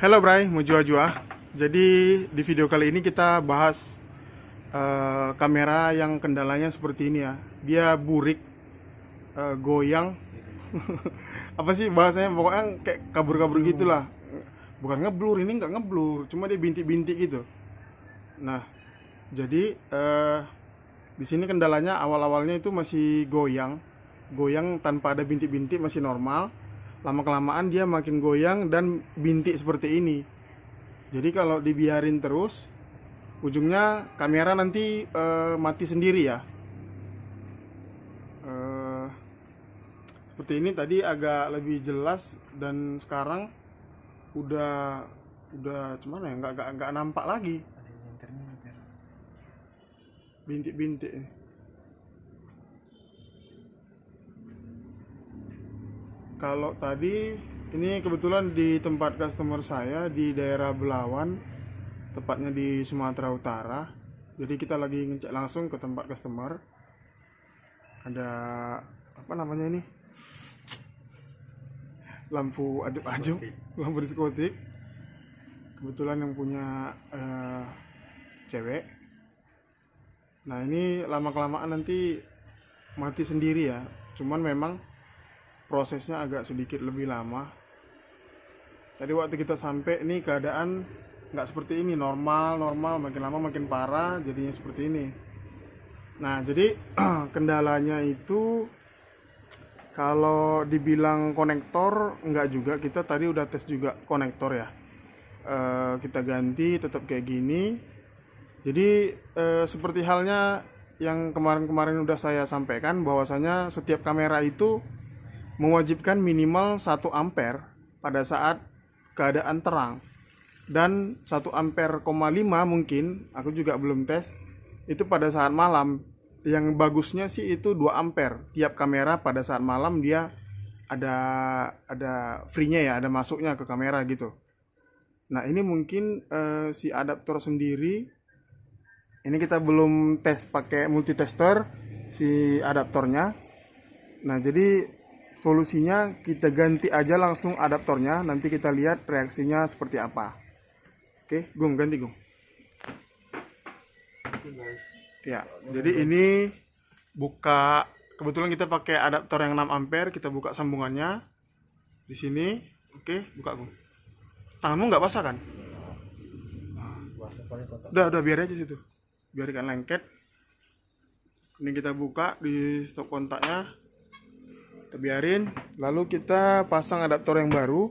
Halo Bray, mau jua-jua. Jadi di video kali ini kita bahas kamera yang kendalanya seperti ini ya. Dia burik, goyang. Apa sih bahasanya? Pokoknya kayak kabur-kabur gitulah. Bukan ngeblur, ini nggak ngeblur, cuma dia bintik-bintik gitu. Nah, jadi di sini kendalanya awal-awalnya itu masih goyang, goyang tanpa ada bintik-bintik masih normal. Lama-kelamaan dia makin goyang dan bintik seperti ini. Jadi kalau dibiarin terus, ujungnya kamera nanti mati sendiri ya. Eh, Seperti ini tadi agak lebih jelas dan sekarang udah cuman ya nggak nampak lagi bintik-bintik ini. Kalau tadi ini kebetulan di tempat customer saya di daerah Belawan, tepatnya di Sumatera Utara. Jadi kita lagi ngecek langsung ke tempat customer. Ada apa namanya ini? Lampu ajab-ajab, lampu diskotik. Kebetulan yang punya cewek. Nah ini lama-kelamaan nanti mati sendiri ya. Cuman memang prosesnya agak sedikit lebih lama. Tadi waktu kita sampai ini keadaan nggak seperti ini, normal, makin lama makin parah jadinya seperti ini. Nah jadi kendalanya itu kalau dibilang konektor nggak juga, kita tadi udah tes juga konektor ya. Kita ganti tetap kayak gini. Jadi seperti halnya yang kemarin-kemarin udah saya sampaikan, bahwasanya setiap kamera itu mewajibkan minimal 1 ampere pada saat keadaan terang, dan 1 ampere, 5 mungkin, aku juga belum tes, itu pada saat malam. Yang bagusnya sih itu 2 ampere tiap kamera. Pada saat malam dia ada free-nya ya, ada masuknya ke kamera gitu. Nah ini mungkin si adaptor sendiri, ini kita belum tes pakai multitester si adaptornya. Nah jadi solusinya kita ganti aja langsung adaptornya, nanti kita lihat reaksinya seperti apa. Oke, Gung, ganti Gung. Ya, jadi ini buka, kebetulan kita pakai adaptor yang 6 ampere, kita buka sambungannya di sini. Oke, buka Gung. Tanganmu nggak basah kan? Udah biar aja situ. Biarkan lengket. Ini kita buka di stop kontaknya. Kita biarin, lalu kita pasang adaptor yang baru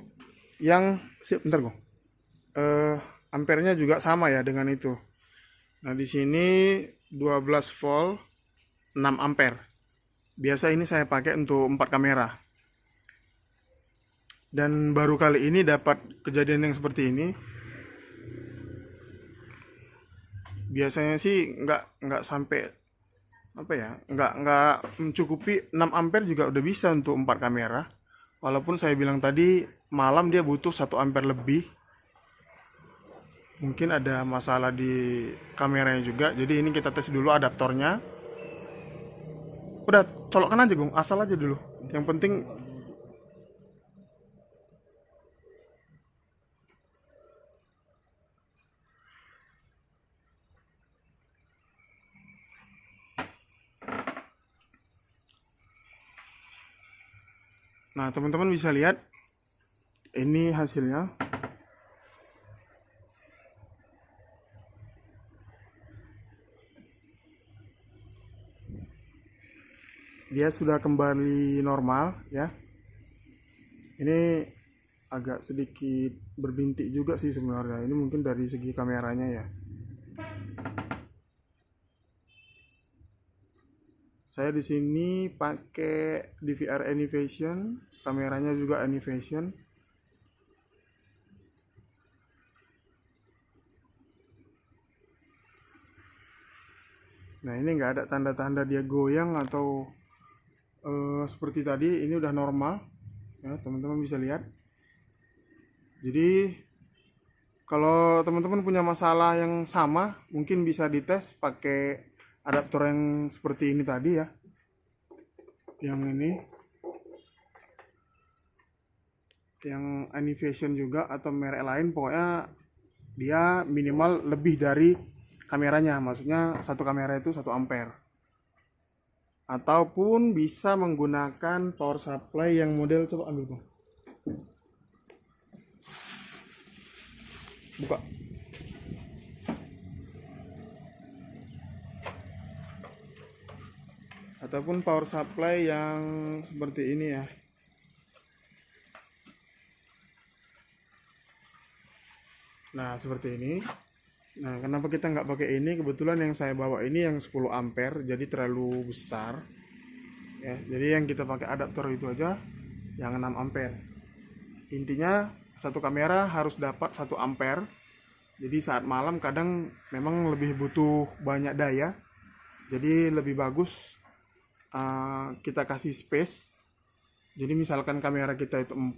yang bentar Gung. Ampernya juga sama ya dengan itu. Nah, di sini 12 volt 6 ampere. Biasa ini saya pakai untuk 4 kamera. Dan baru kali ini dapat kejadian yang seperti ini. Biasanya sih nggak sampai apa ya, nggak mencukupi 6 ampere juga udah bisa untuk 4 kamera. Walaupun saya bilang tadi malam dia butuh 1 ampere lebih. Mungkin ada masalah di kameranya juga. Jadi ini kita tes dulu adaptornya. Udah colokkan aja Gung, asal aja dulu. Yang penting nah, teman-teman bisa lihat ini hasilnya. Dia sudah kembali normal ya. Ini agak sedikit berbintik juga sih sebenarnya. Ini mungkin dari segi kameranya ya. Saya di sini pakai DVR Animation, kameranya juga Animation. Nah ini nggak ada tanda-tanda dia goyang atau seperti tadi. Ini udah normal ya, teman-teman bisa lihat. Jadi kalau teman-teman punya masalah yang sama, mungkin bisa dites pakai adaptor yang seperti ini tadi ya, yang ini. yang Animation juga atau merek lain, pokoknya dia minimal lebih dari kameranya, maksudnya satu kamera itu 1 ampere, ataupun bisa menggunakan power supply yang model, coba ambil tuh, buka, ataupun power supply yang seperti ini ya. Nah, seperti ini. Nah, kenapa kita nggak pakai ini? Kebetulan yang saya bawa ini yang 10 ampere, jadi terlalu besar. Ya, jadi yang kita pakai adaptor itu aja, yang 6 ampere. Intinya, satu kamera harus dapat 1 ampere. Jadi saat malam kadang memang lebih butuh banyak daya. Jadi lebih bagus kita kasih space. Jadi misalkan kamera kita itu 4,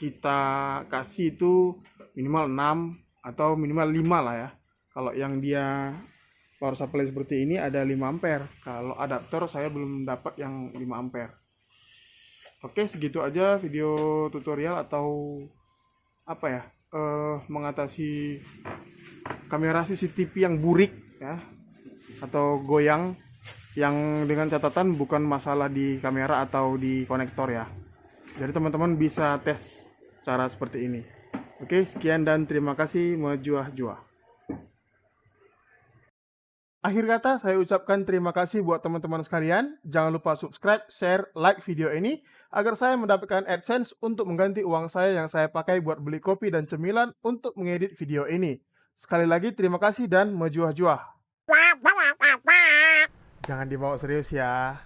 kita kasih itu minimal 6 atau minimal 5 lah ya. Kalau yang dia power supply seperti ini ada 5 ampere. Kalau adaptor saya belum dapat yang 5 ampere. Oke, segitu aja video tutorial atau apa ya, mengatasi kamera CCTV yang burik ya, atau goyang, yang dengan catatan bukan masalah di kamera atau di konektor ya. Jadi teman-teman bisa tes cara seperti ini. Oke, sekian dan terima kasih. Mejuah-juah. Akhir kata saya ucapkan terima kasih buat teman-teman sekalian. Jangan lupa subscribe, share, like video ini agar saya mendapatkan AdSense untuk mengganti uang saya yang saya pakai buat beli kopi dan cemilan untuk mengedit video ini. Sekali lagi terima kasih dan mejuah-juah. Jangan dibawa serius ya.